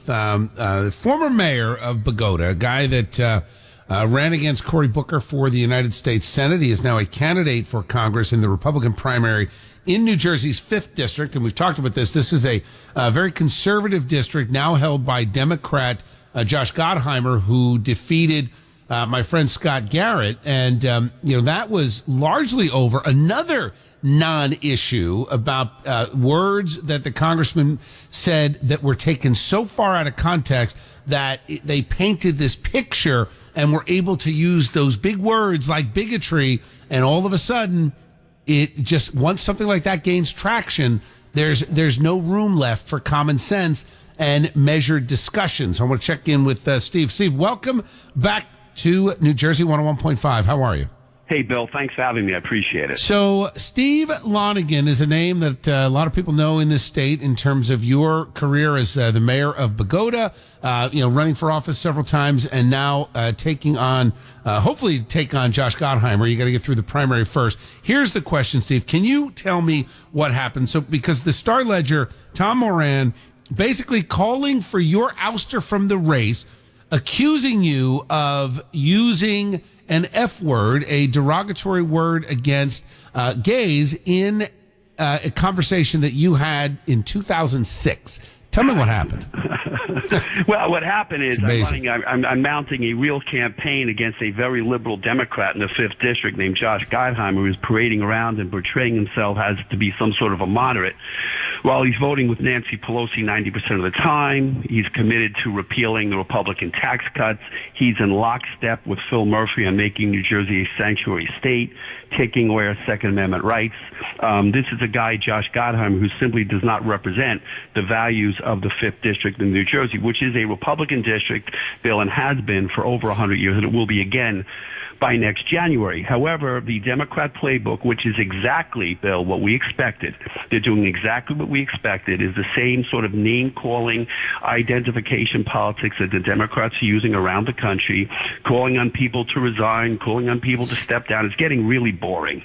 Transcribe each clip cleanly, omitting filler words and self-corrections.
the former mayor of Bogota, a guy that ran against Cory Booker for the United States Senate. He is now a candidate for Congress in the Republican primary in New Jersey's 5th District. And we've talked about this. This is a very conservative district now held by Democrat Josh Gottheimer, who defeated my friend Scott Garrett. And, that was largely over another non-issue about words that the congressman said that were taken so far out of context that they painted this picture and were able to use those big words like bigotry. And all of a sudden, it just, once something like that gains traction, there's no room left for common sense and measured discussions. I want to check in with Steve. Steve, welcome back to New Jersey 101.5. How are you? Hey, Bill, thanks for having me. I appreciate it. So Steve Lonegan is a name that a lot of people know in this state in terms of your career as the mayor of Bogota, running for office several times, and now hopefully take on Josh Gottheimer. You got to get through the primary first. Here's the question, Steve. Can you tell me what happened? So because the Star Ledger, Tom Moran, basically calling for your ouster from the race, accusing you of using an F word, a derogatory word against gays in a conversation that you had in 2006. Tell me what happened. Well, what happened is I'm mounting a real campaign against a very liberal Democrat in the 5th District named Josh Gottheimer, who's parading around and portraying himself as to be some sort of a moderate. While he's voting with Nancy Pelosi 90% of the time, he's committed to repealing the Republican tax cuts. He's in lockstep with Phil Murphy on making New Jersey a sanctuary state, taking away our Second Amendment rights. This is a guy, Josh Gottheimer, who simply does not represent the values of the 5th District in New Jersey, which is a Republican district, Bill, and has been for over 100 years, and it will be again by next January. However, the Democrat playbook, which is exactly, Bill, what we expected, they're doing exactly what we expected, is the same sort of name-calling identification politics that the Democrats are using around the country, calling on people to resign, calling on people to step down. It's getting really boring.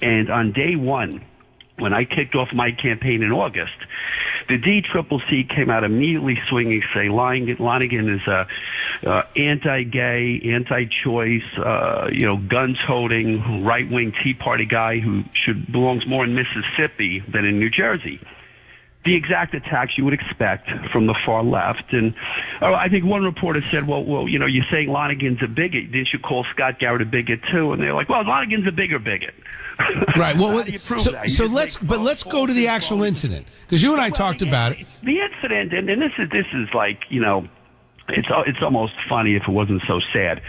And on day one, when I kicked off my campaign in August, the DCCC came out immediately swinging, saying Lonegan is anti-gay, anti-choice, gun-toting, right-wing Tea Party guy who belongs more in Mississippi than in New Jersey. The exact attacks you would expect from the far left. And I think one reporter said, well, you're saying Lonegan's a bigot. Didn't you call Scott Garrett a bigot too? And they're like, well, Lonegan's a bigger bigot. Right. Well, so let's go to the actual incident, because you and I talked about it. The incident, and this is like, it's almost funny if it wasn't so sad.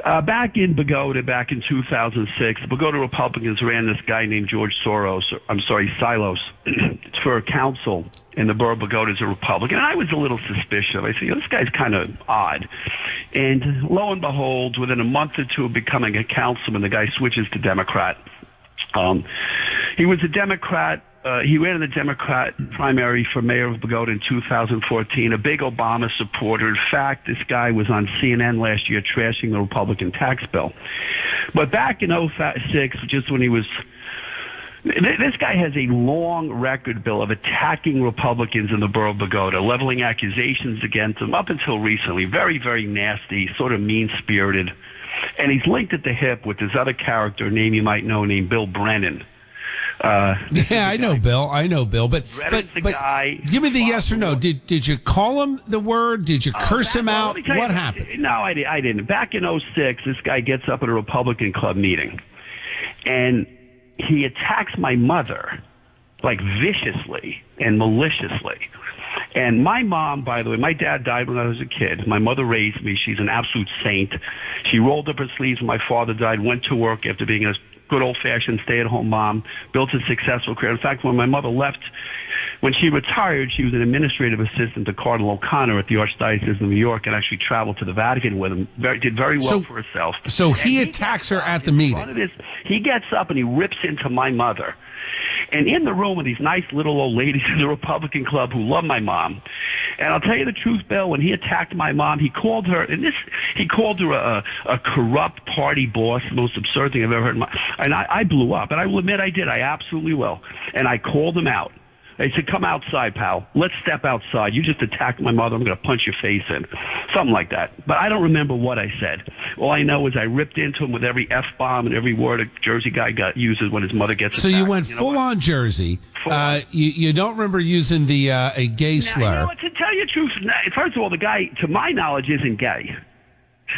Back in Bogota, back in 2006, the Bogota Republicans ran this guy named Silos, for council in the borough of Bogota as a Republican. And I was a little suspicious. I said, this guy's kind of odd. And lo and behold, within a month or two of becoming a councilman, the guy switches to Democrat. He was a Democrat. He ran in the Democrat primary for mayor of Bogota in 2014, a big Obama supporter. In fact, this guy was on CNN last year trashing the Republican tax bill. But back in 2006, just when he was... This guy has a long record, Bill, of attacking Republicans in the borough of Bogota, leveling accusations against them up until recently. Very, very nasty, sort of mean-spirited. And he's linked at the hip with this other character, name you might know, named Bill Brennan. I know Bill. But guy, give me the yes or no. Did you call him the word? Did you curse him out? What happened? No, I didn't. Back in 2006, this guy gets up at a Republican club meeting, and he attacks my mother, like viciously and maliciously. And my mom, by the way, my dad died when I was a kid. My mother raised me. She's an absolute saint. She rolled up her sleeves when my father died, went to work after being a good old-fashioned stay-at-home mom, built a successful career. In fact, when my mother left, when she retired, she was an administrative assistant to Cardinal O'Connor at the Archdiocese of New York and actually traveled to the Vatican with him. Did very well for herself. So he attacks her at the meeting. He gets up and he rips into my mother. And in the room with these nice little old ladies in the Republican club who love my mom. And I'll tell you the truth, Bill, when he attacked my mom, he called her a corrupt party boss, the most absurd thing I've ever heard. And I blew up. And I will admit I did. I absolutely will. And I called him out. I said, come outside, pal. Let's step outside. You just attacked my mother. I'm going to punch your face in. Something like that. But I don't remember what I said. All I know is I ripped into him with every F-bomb and every word a Jersey guy uses when his mother gets attacked. So you went full-on Jersey. You don't remember using the a gay slur. To tell you the truth, first of all, the guy, to my knowledge, isn't gay.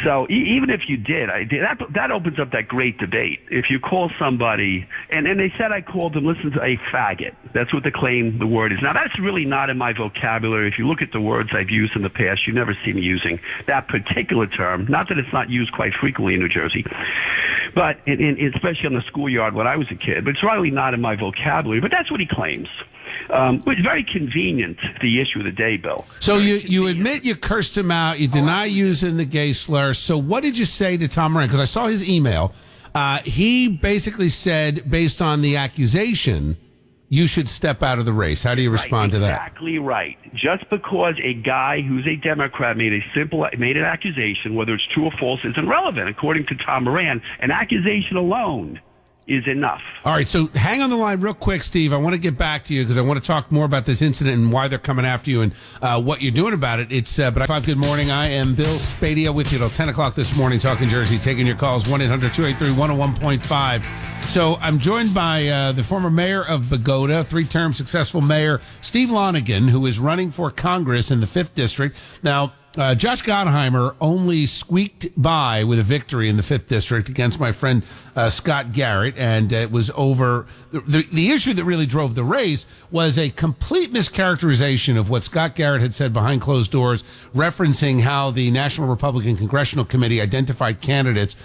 So even if you did, that opens up that great debate. If you call somebody, and they said I called them, listen to a faggot. That's what they claim the word is. Now, that's really not in my vocabulary. If you look at the words I've used in the past, you never see me using that particular term. Not that it's not used quite frequently in New Jersey, but especially on the schoolyard when I was a kid. But it's really not in my vocabulary. But that's what he claims. But it's very convenient, the issue of the day, Bill. So you admit you cursed him out. You deny using the gay slur. So what did you say to Tom Moran? Because I saw his email. He basically said, based on the accusation, you should step out of the race. How do you respond to that? Exactly right. Just because a guy who's a Democrat made an accusation, whether it's true or false, isn't relevant. According to Tom Moran, an accusation alone is enough. All right, so hang on the line real quick, Steve. I want to get back to you because I want to talk more about this incident and why they're coming after you and what you're doing about it. It's good morning. I am Bill Spadia with you till 10 o'clock this morning, talking Jersey, taking your calls, 1-800-283-101.5. So I'm joined by the former mayor of Bogota, three-term successful mayor, Steve Lonegan, who is running for Congress in the 5th District. Now, Josh Gottheimer only squeaked by with a victory in the 5th District against my friend Scott Garrett, and it was over. The issue that really drove the race was a complete mischaracterization of what Scott Garrett had said behind closed doors, referencing how the National Republican Congressional Committee identified candidates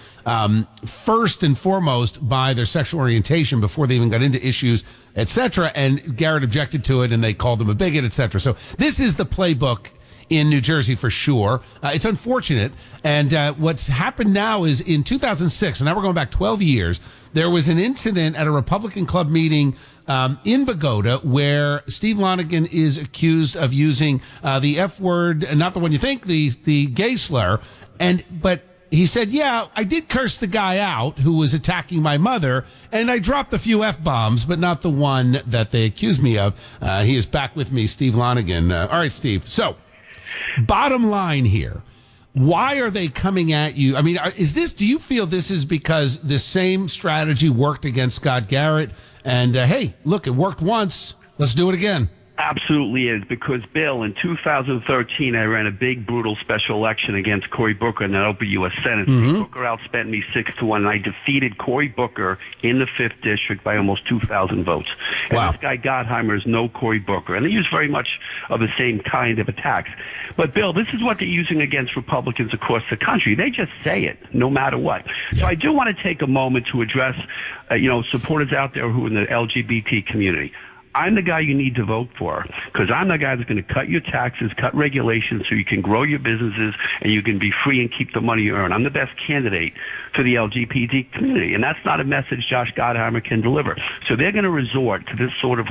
first and foremost by their sexual orientation before they even got into issues, etc. And Garrett objected to it, and they called him a bigot, etc. So this is the playbook in New Jersey for sure. It's unfortunate. And what's happened now is in 2006, and now we're going back 12 years, there was an incident at a Republican club meeting in Bogota where Steve Lonegan is accused of using the F word, and not the one you think, the gay slur. But he said, yeah, I did curse the guy out who was attacking my mother, and I dropped a few F-bombs, but not the one that they accused me of. He is back with me, Steve Lonegan. All right, Steve. So, bottom line here, why are they coming at you? I mean, do you feel this is because the same strategy worked against Scott Garrett and, hey, look, it worked once, let's do it again? Absolutely is, because, Bill, in 2013, I ran a big, brutal special election against Cory Booker in the open U.S. Senate. Booker outspent me 6-1, and I defeated Cory Booker in the 5th District by almost 2,000 votes. And This guy Gottheimer is no Cory Booker, and they use very much of the same kind of attacks. But, Bill, this is what they're using against Republicans across the country. They just say it, no matter what. Yeah. So I do want to take a moment to address, supporters out there who are in the LGBT community. I'm the guy you need to vote for, because I'm the guy that's going to cut your taxes, cut regulations so you can grow your businesses and you can be free and keep the money you earn. I'm the best candidate for the LGBT community, and that's not a message Josh Gottheimer can deliver. So they're going to resort to this sort of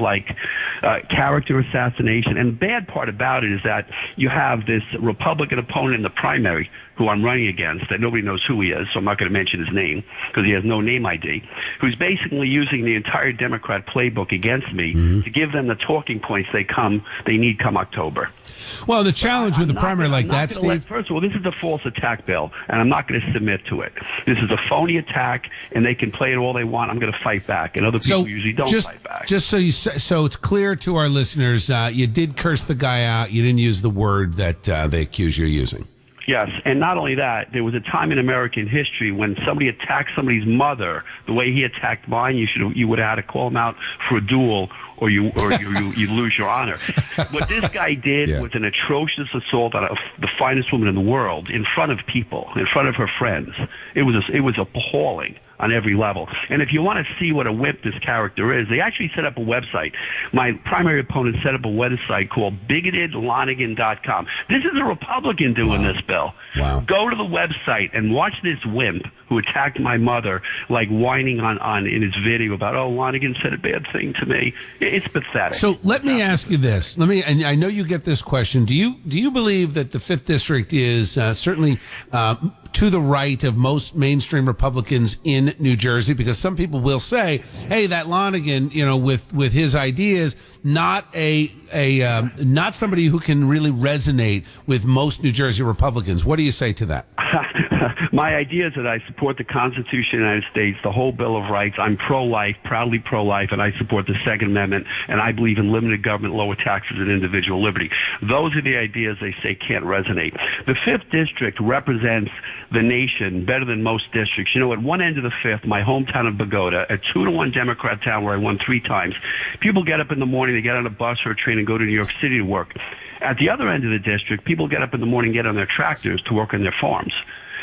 character assassination. And the bad part about it is that you have this Republican opponent in the primary who I'm running against, that nobody knows who he is, so I'm not going to mention his name because he has no name ID, who's basically using the entire Democrat playbook against me to give them the talking points they need come October. Well, the challenge with a primary like that, Steve... First of all, this is a false attack, Bill, and I'm not going to submit to it. This is a phony attack, and they can play it all they want. I'm going to fight back, and other people usually don't fight back. Just so it's clear to our listeners, you did curse the guy out. You didn't use the word that they accuse you of using. Yes, and not only that, there was a time in American history when somebody attacked somebody's mother the way he attacked mine. You would have had to call him out for a duel, or you lose your honor. What this guy did was an atrocious assault on the finest woman in the world in front of people, in front of her friends. It was appalling on every level. And if you want to see what a whip this character is, they actually set up a website. My primary opponent set up a website called bigotedlonegan.com. This is a Republican doing this, Bill. Wow. Go to the website and watch this wimp who attacked my mother, whining on in his video about, Lonegan said a bad thing to me. It's pathetic. So let me ask you this. And I know you get this question. Do you believe that the 5th District is certainly to the right of most mainstream Republicans in in New Jersey? Because some people will say, hey, that Lonegan, with his ideas, not not somebody who can really resonate with most New Jersey Republicans. What do you say to that? My idea is that I support the Constitution of the United States, the whole Bill of Rights. I'm pro-life, proudly pro-life, and I support the Second Amendment, and I believe in limited government, lower taxes, and individual liberty. Those are the ideas they say can't resonate. The 5th District represents the nation better than most districts. At one end of the 5th, my hometown of Bogota, a 2-1 Democrat town where I won 3 times, people get up in the morning, they get on a bus or a train and go to New York City to work. At the other end of the district, people get up in the morning, get on their tractors to work on their farms.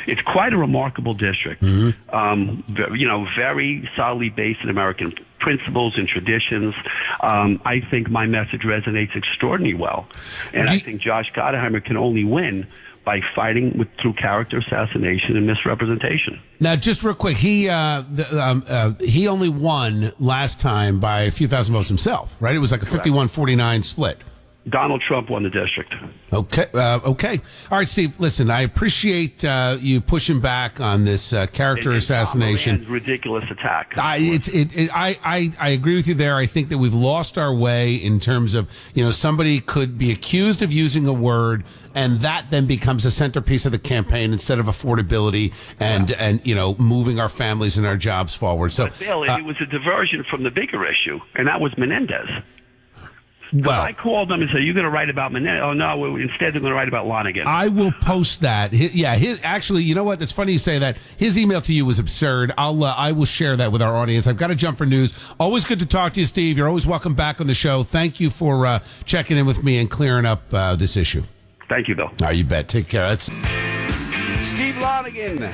It's quite a remarkable district, very solidly based in American principles and traditions. I think my message resonates extraordinarily well. And I think Josh Gottheimer can only win by fighting through character assassination and misrepresentation. Now, just real quick, he only won last time by a few thousand votes himself, right? It was like a 51-49 split. Donald Trump won the district. Okay. Okay. All right, Steve, listen, I appreciate you pushing back on this character assassination. Ridiculous attack. I agree with you there. I think that we've lost our way in terms of, somebody could be accused of using a word and that then becomes a centerpiece of the campaign instead of affordability and moving our families and our jobs forward. So, but Bill, it was a diversion from the bigger issue, and that was Menendez. Well, I called them and said, "You're going to write about Menendez?" Oh no, instead they're going to write about Lonegan. I will post that. Actually, you know what? It's funny you say that. His email to you was absurd. I will share that with our audience. I've got to jump for news. Always good to talk to you, Steve. You're always welcome back on the show. Thank you for checking in with me and clearing up this issue. Thank you, Bill. You bet. Take care. That's Steve Lonegan,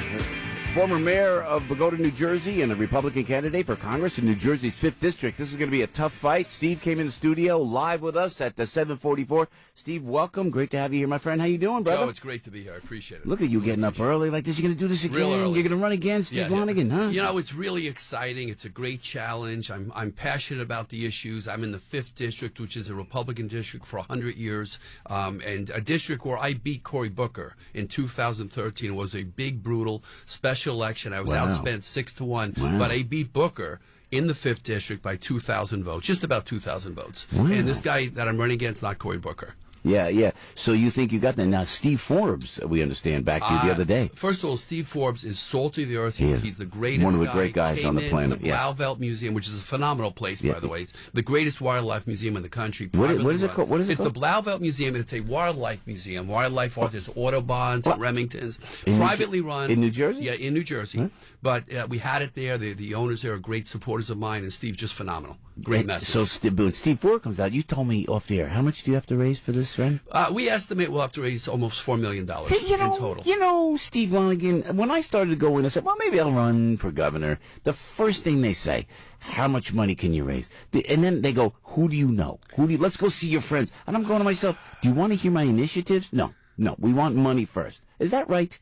former mayor of Bogota, New Jersey, and a Republican candidate for Congress in New Jersey's 5th District. This is going to be a tough fight. Steve came in the studio live with us at the 744. Steve, welcome. Great to have you here, my friend. How you doing, brother? Joe, it's great to be here. I appreciate it. Look at you getting up early like this. You're going to do this again? Real early. You're going to run again, Steve Lonegan, huh? It's really exciting. It's a great challenge. I'm passionate about the issues. I'm in the 5th District, which is a Republican district for 100 years, and a district where I beat Cory Booker in 2013. It was a big, brutal special election. I was outspent 6-1, but I beat Booker in the 5th District by 2,000 votes, just about 2,000 votes. Wow. And this guy that I'm running against, not Cory Booker. Yeah. So you think you got that. Now, Steve Forbes, we understand, back to you the other day. First of all, Steve Forbes is salt of the earth. He's the greatest One of the guy. great guys on the planet. The Blauvelt Museum, which is a phenomenal place, by the way. It's the greatest wildlife museum in the country. What is it called? It's the Blauvelt Museum, and it's a wildlife museum. Wildlife art. There's Audubons and Remingtons. Privately run. In New Jersey? Yeah, in New Jersey. Huh? But we had it there. The owners there are great supporters of mine, and Steve's just phenomenal. Great message. So when Steve Forbes comes out, you told me off the air, how much do you have to raise for this, friend? We estimate we'll have to raise almost $4 million in total. Steve Lonegan, when I started to go in, I said, well, maybe I'll run for governor. The first thing they say, how much money can you raise? And then they go, who do you know? Let's go see your friends. And I'm going to myself, do you want to hear my initiatives? No, we want money first. Is that right?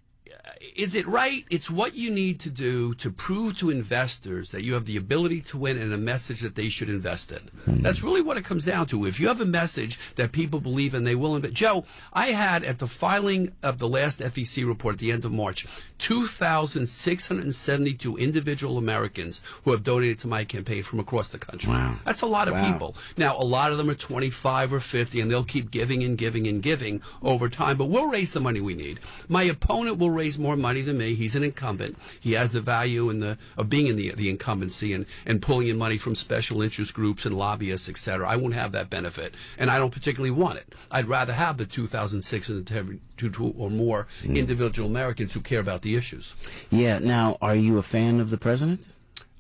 Is it right? It's what you need to do to prove to investors that you have the ability to win and a message that they should invest in. That's really what it comes down to. If you have a message that people believe in, they will invest. Joe, I had at the filing of the last FEC report at the end of March, 2,672 individual Americans who have donated to my campaign from across the country. Wow. That's a lot of people. Now, a lot of them are 25 or 50, and they'll keep giving and giving and giving over time, but we'll raise the money we need. My opponent will raise more money than me. He's an incumbent. He has the value of being in the incumbency and pulling in money from special interest groups and lobbyists, etc. I won't have that benefit, and I don't particularly want it. I'd rather have the 2,602 or more individual Americans who care about the issues. Yeah. Now, are you a fan of the president?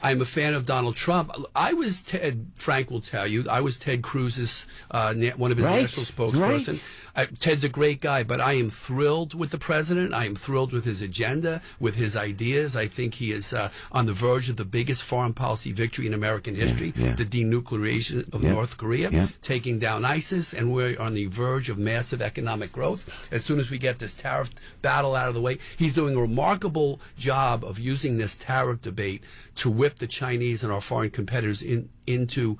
I'm a fan of Donald Trump. Frank will tell you, I was Ted Cruz's, one of his national spokesperson. Right. Ted's a great guy, but I am thrilled with the president. I am thrilled with his agenda, with his ideas. I think he is on the verge of the biggest foreign policy victory in American history, the denuclearization of North Korea, taking down ISIS, and we're on the verge of massive economic growth. As soon as we get this tariff battle out of the way, he's doing a remarkable job of using this tariff debate to whip the Chinese and our foreign competitors into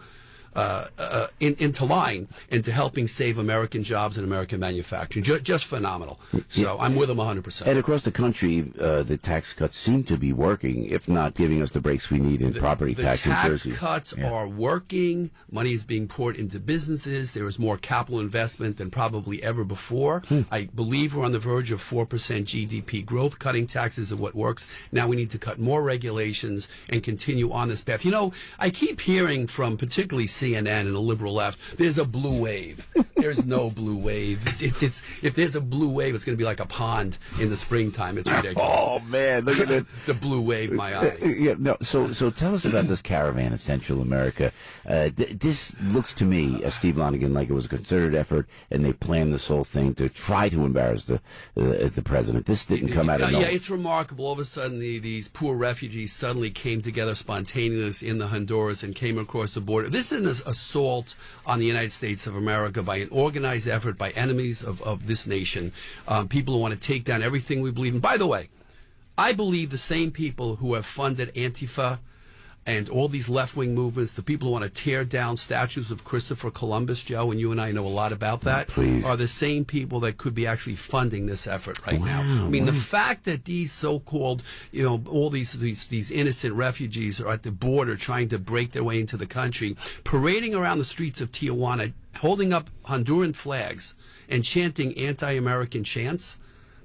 into line into helping save American jobs and American manufacturing. Just phenomenal. So I'm with them 100%. And across the country, the tax cuts seem to be working, if not giving us the breaks we need in property tax in Jersey. The tax cuts are working. Money is being poured into businesses. There is more capital investment than probably ever before. I believe we're on the verge of 4% GDP growth. Cutting taxes is what works. Now we need to cut more regulations and continue on this path. You know, I keep hearing from particularly CNN and the liberal left, there's a blue wave. There's no blue wave. It's if there's a blue wave, it's going to be like a pond in the springtime. It's ridiculous. Oh man, look at it. The blue wave, my eye. Yeah, no. So tell us about this caravan in Central America. This looks to me, as Steve Lonegan, like it was a concerted effort, and they planned this whole thing to try to embarrass the president. This didn't come out of nowhere. Yeah, it's remarkable. All of a sudden, these poor refugees suddenly came together spontaneously in the Honduras and came across the border. This is an assault on the United States of America by an organized effort by enemies of this nation, people who want to take down everything we believe in. By the way, I believe the same people who have funded Antifa and all these left-wing movements, the people who want to tear down statues of Christopher Columbus, Joe, and you and I know a lot about that, are the same people that could be actually funding this effort right now. I mean, the fact that these so-called, you know, all these innocent refugees are at the border trying to break their way into the country, parading around the streets of Tijuana, holding up Honduran flags and chanting anti-American chants,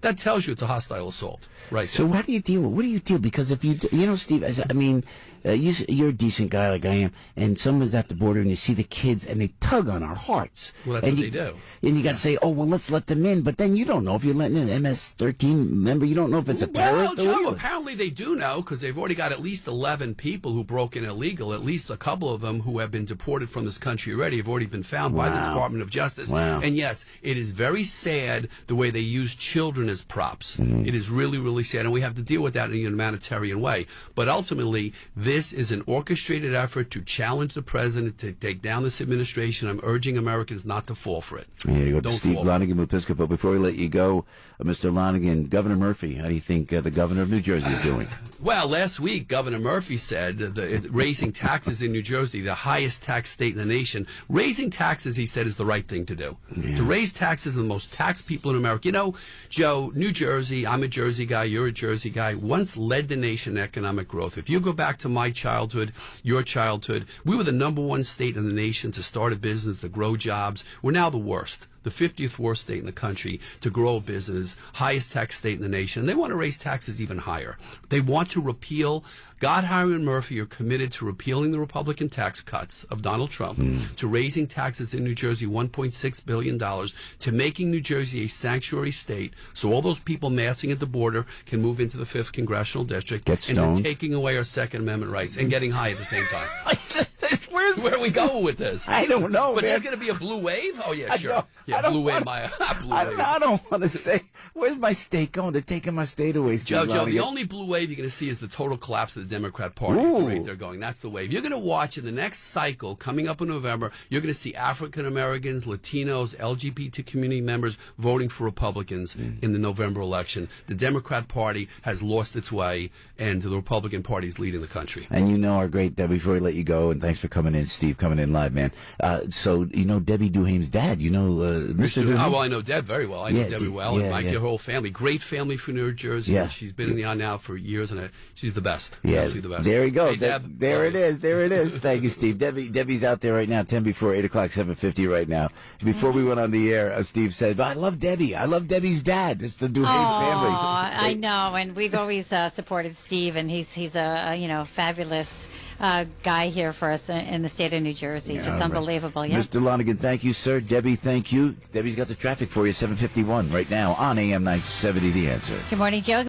that tells you it's a hostile assault, right? So how do you deal? What do you do? Because if you know, Steve, I mean, you're a decent guy like I am, and someone's at the border, and you see the kids, and they tug on our hearts. Well, that's what they do. And you got to say, oh, well, let's let them in. But then you don't know if you're letting in an MS-13 member. You don't know if it's a terrorist. Well, Joe, apparently they do know, because they've already got at least 11 people who broke in illegal. At least a couple of them who have been deported from this country already have already been found by the Department of Justice. And yes, it is very sad the way they use children as props. It is really, really sad, and we have to deal with that in a humanitarian way. But ultimately, this is an orchestrated effort to challenge the president, to take down this administration. I'm urging Americans not to fall for it. Here you go, to Steve Lonegan with Episcopal. Before we let you go, Mr. Lonegan, Governor Murphy, how do you think the governor of New Jersey is doing? Well, last week, Governor Murphy said that raising taxes in New Jersey, the highest tax state in the nation, raising taxes, he said, is the right thing to do. To raise taxes on the most taxed people in America. You know, Joe, New Jersey, I'm a Jersey guy, you're a Jersey guy, once led the nation in economic growth. If you go back to my childhood, your childhood, we were the #1 state in the nation to start a business, to grow jobs. We're now the worst. The 50th worst state in the country to grow a business, highest tax state in the nation. They want to raise taxes even higher. They want to repeal. Gottheimer and Murphy are committed to repealing the Republican tax cuts of Donald Trump, to raising taxes in New Jersey $1.6 billion, to making New Jersey a sanctuary state so all those people massing at the border can move into the 5th Congressional District, and to taking away our Second Amendment rights and getting high at the same time. Where are we going with this? I don't know, But man. there's going to be a blue wave? Oh, yeah, sure. Yeah, blue wave, Maya. Blue wave. I don't want to say, where's my state going? They're taking my state away, Steve Joe, the Lonegan. only blue wave you're going to see is the total collapse of the Democrat Party. The rate they're going. That's the wave. You're going to watch in the next cycle, coming up in November, you're going to see African Americans, Latinos, LGBT community members voting for Republicans in the November election. The Democrat Party has lost its way, and the Republican Party is leading the country. And you know our great Debbie, before we let you go, and thanks for coming in, Steve, coming in live, man. So, you know Debbie Duhame's dad, you know Mr. Duhame? Well, I know Deb very well. I know Debbie well, and her whole family. Great family from New Jersey. And she's been in the on now for years, and she's the best. Yeah, absolutely the best. There we go. Hey, Deb, there it is. There it is. Thank you, Steve. Debbie's out there right now, 10 before 8 o'clock, 7:50 right now. Before we went on the air, Steve said, I love Debbie. I love Debbie's dad. It's the Duhame family. I know, and we've always supported Steve, and he's a fabulous guy here for us in the state of New Jersey. Just unbelievable. Yeah. Mr. Lonegan, thank you, sir. Debbie, thank you. Debbie's got the traffic for you, 7:51 right now on AM 970, The Answer. Good morning, Joe.